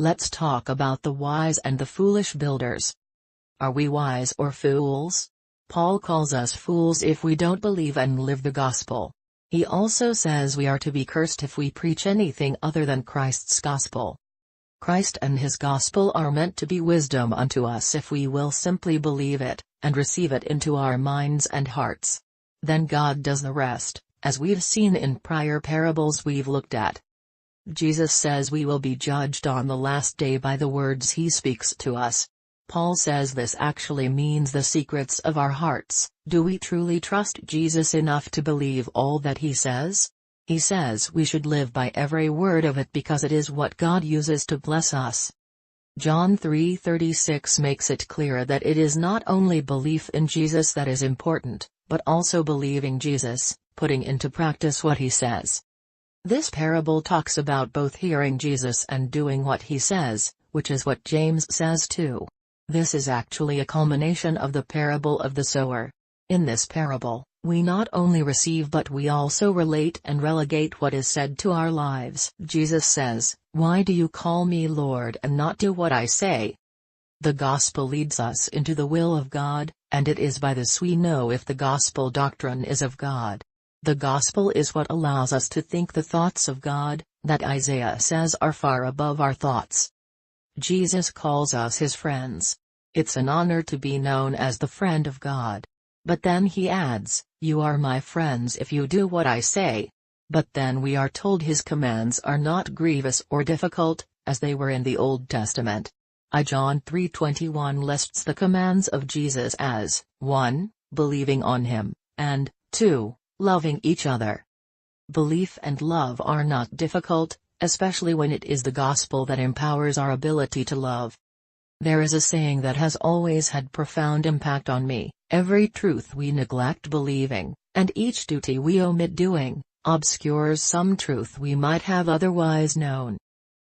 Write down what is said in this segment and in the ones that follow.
Let's talk about the wise and the foolish builders. Are we wise or fools? Paul calls us fools if we don't believe and live the gospel. He also says we are to be cursed if we preach anything other than Christ's gospel. Christ and his gospel are meant to be wisdom unto us if we will simply believe it, and receive it into our minds and hearts. Then God does the rest, as we've seen in prior parables we've looked at. Jesus says we will be judged on the last day by the words he speaks to us. Paul says this actually means the secrets of our hearts. Do we truly trust Jesus enough to believe all that he says? He says we should live by every word of it because it is what God uses to bless us. John 3:36 makes it clear that it is not only belief in Jesus that is important, but also believing Jesus, putting into practice what he says. This parable talks about both hearing Jesus and doing what he says, which is what James says too. This is actually a culmination of the parable of the sower. In this parable, we not only receive but we also relate and relegate what is said to our lives. Jesus says, "Why do you call me Lord and not do what I say?" The gospel leads us into the will of God, and it is by this we know if the gospel doctrine is of God. The gospel is what allows us to think the thoughts of God, that Isaiah says are far above our thoughts. Jesus calls us his friends. It's an honor to be known as the friend of God. But then he adds, "You are my friends if you do what I say." But then we are told his commands are not grievous or difficult, as they were in the Old Testament. John 3:21 lists the commands of Jesus as, 1. Believing on him, and 2. Loving each other. Belief and love are not difficult, especially when it is the gospel that empowers our ability to love. There is a saying that has always had profound impact on me: every truth we neglect believing, and each duty we omit doing, obscures some truth we might have otherwise known.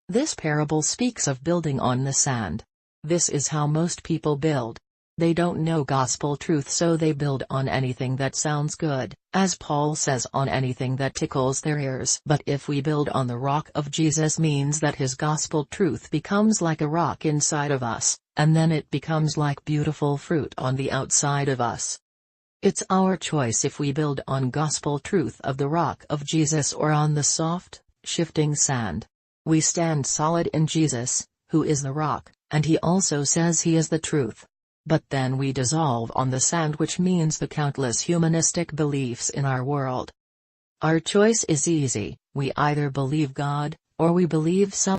This parable speaks of building on the sand. This is how most people build. They don't know gospel truth, so they build on anything that sounds good, as Paul says, on anything that tickles their ears. But if we build on the rock of Jesus, means that his gospel truth becomes like a rock inside of us, and then it becomes like beautiful fruit on the outside of us. It's our choice if we build on gospel truth of the rock of Jesus or on the soft, shifting sand. We stand solid in Jesus, who is the rock, and he also says he is the truth. But then we dissolve on the sand, which means the countless humanistic beliefs in our world. Our choice is easy: we either believe God, or we believe some